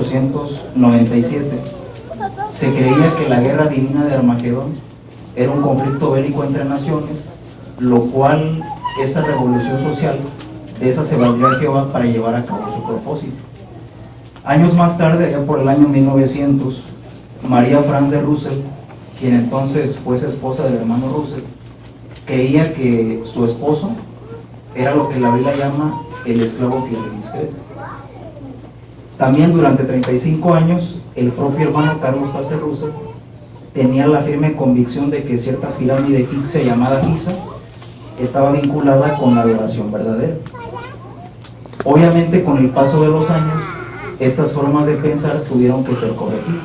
1897, se creía que la guerra divina de Armagedón era un conflicto bélico entre naciones, lo cual esa revolución social, de esa se valdría Jehová para llevar a cabo su propósito. Años más tarde, allá por el año 1900, María Franz de Russell, quien entonces fue esposa del hermano Russell, creía que su esposo era lo que la Biblia llama el esclavo fiel y discreto. También durante 35 años, el propio hermano Carlos Paz Russell tenía la firme convicción de que cierta pirámide egipcia llamada Giza estaba vinculada con la adoración verdadera. Obviamente, con el paso de los años, estas formas de pensar tuvieron que ser corregidas.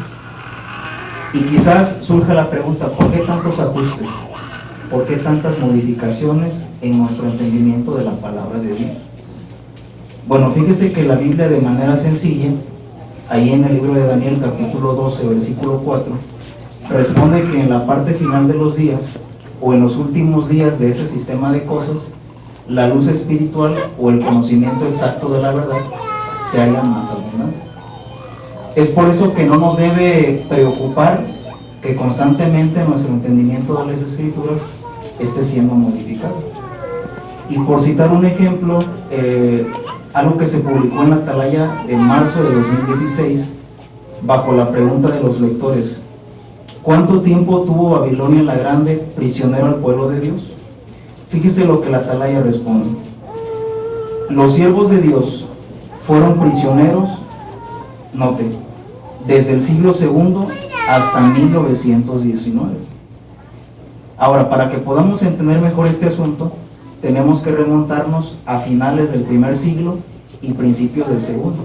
Y quizás surja la pregunta, ¿por qué tantos ajustes? ¿Por qué tantas modificaciones en nuestro entendimiento de la palabra de Dios? Bueno, fíjese que la Biblia, de manera sencilla, ahí en el libro de Daniel, capítulo 12, versículo 4, responde que en la parte final de los días, o en los últimos días de ese sistema de cosas, la luz espiritual o el conocimiento exacto de la verdad se halla más abundante. Es por eso que no nos debe preocupar que constantemente nuestro entendimiento de las Escrituras esté siendo modificado. Y por citar un ejemplo, algo que se publicó en la Atalaya en marzo de 2016, bajo la pregunta de los lectores: ¿cuánto tiempo tuvo Babilonia la Grande prisionero al pueblo de Dios? Fíjese lo que la Atalaya responde: los siervos de Dios fueron prisioneros, note, desde el siglo II hasta 1919. Ahora, para que podamos entender mejor este asunto, tenemos que remontarnos a finales del primer siglo y principios del segundo.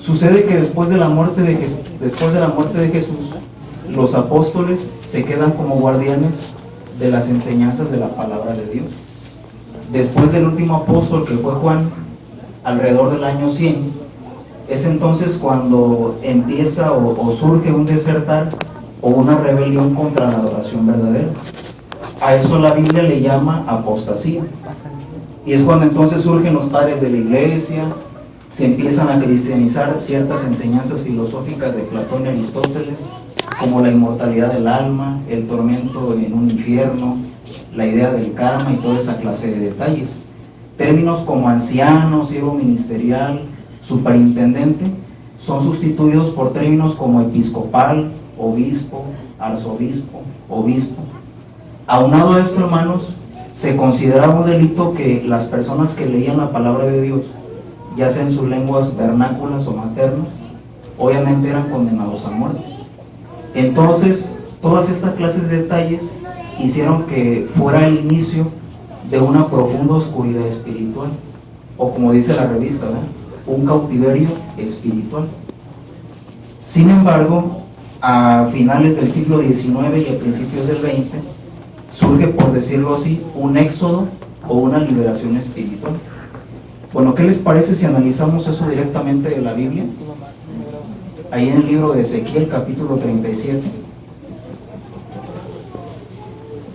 Sucede que después de la muerte de Jesús, los apóstoles se quedan como guardianes de las enseñanzas de la palabra de Dios. Después del último apóstol, que fue Juan, alrededor del año 100, es entonces cuando empieza o surge un desertar o una rebelión contra la adoración verdadera. A eso la Biblia le llama apostasía. Y es cuando entonces surgen los padres de la iglesia, se empiezan a cristianizar ciertas enseñanzas filosóficas de Platón y Aristóteles, como la inmortalidad del alma, el tormento en un infierno, la idea del karma y toda esa clase de detalles. Términos como anciano, siervo ministerial, superintendente, son sustituidos por términos como episcopal, obispo, arzobispo, obispo. Aunado a esto, hermanos, se consideraba un delito que las personas que leían la palabra de Dios, ya sea en sus lenguas vernáculas o maternas, obviamente eran condenados a muerte. Entonces, todas estas clases de detalles hicieron que fuera el inicio de una profunda oscuridad espiritual, o como dice la revista, ¿verdad?, un cautiverio espiritual. Sin embargo, a finales del siglo XIX y a principios del XX, surge, por decirlo así, un éxodo o una liberación espiritual. Bueno, ¿qué les parece si analizamos eso directamente de la Biblia? Ahí en el libro de Ezequiel, capítulo 37,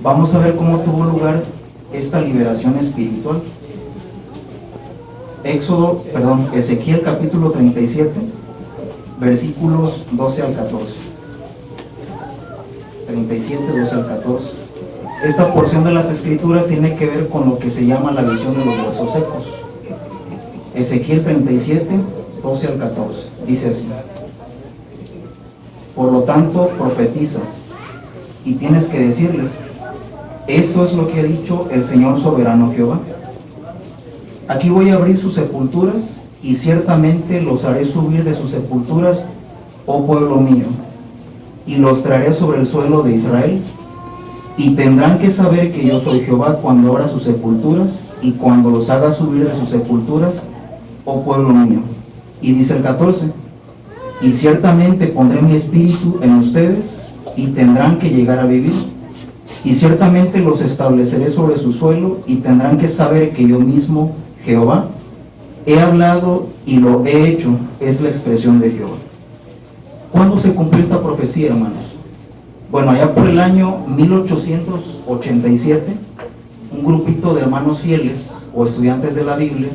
vamos a ver cómo tuvo lugar esta liberación espiritual. Ezequiel capítulo 37, versículos 12 al 14. 37, 12 al 14. Esta porción de las Escrituras tiene que ver con lo que se llama la visión de los huesos secos. Ezequiel 37, 12 al 14. Dice así: por lo tanto, profetiza, y tienes que decirles: esto es lo que ha dicho el Señor soberano Jehová. Aquí voy a abrir sus sepulturas, y ciertamente los haré subir de sus sepulturas, oh pueblo mío, y los traeré sobre el suelo de Israel, y tendrán que saber que yo soy Jehová cuando abra sus sepulturas, y cuando los haga subir de sus sepulturas, oh pueblo mío. Y dice el 14: y ciertamente pondré mi espíritu en ustedes, y tendrán que llegar a vivir, y ciertamente los estableceré sobre su suelo, y tendrán que saber que yo mismo, Jehová, he hablado y lo he hecho, es la expresión de Jehová. ¿Cuándo se cumplió esta profecía, hermanos? Bueno, allá por el año 1887, un grupito de hermanos fieles o estudiantes de la Biblia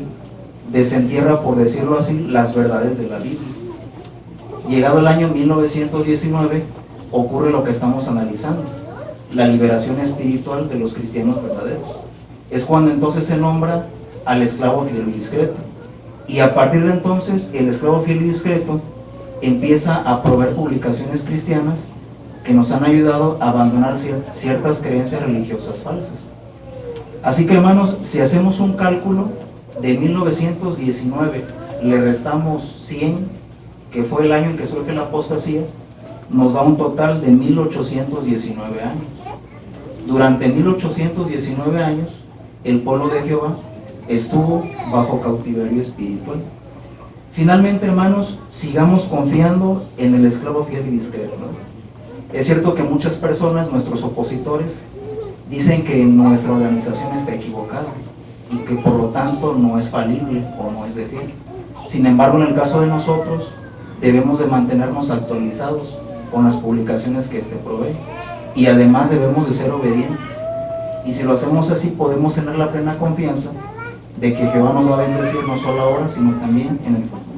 desentierra, por decirlo así, las verdades de la Biblia. Llegado el año 1919, ocurre lo que estamos analizando, la liberación espiritual de los cristianos verdaderos. Es cuando entonces se nombra al esclavo fiel y discreto. Y a partir de entonces, el esclavo fiel y discreto empieza a proveer publicaciones cristianas que nos han ayudado a abandonar ciertas creencias religiosas falsas. Así que, hermanos, si hacemos un cálculo, de 1919 le restamos 100, que fue el año en que surge la apostasía, nos da un total de 1819 años. Durante 1819 años, el pueblo de Jehová estuvo bajo cautiverio espiritual. Finalmente, hermanos, sigamos confiando en el esclavo fiel y discreto, ¿no? Es cierto que muchas personas, nuestros opositores, dicen que nuestra organización está equivocada y que por lo tanto no es falible o no es de fiel. Sin embargo, en el caso de nosotros, debemos de mantenernos actualizados con las publicaciones que éste provee, y además debemos de ser obedientes. Y si lo hacemos así, podemos tener la plena confianza de que Jehová nos va a bendecir no solo ahora, sino también en el futuro.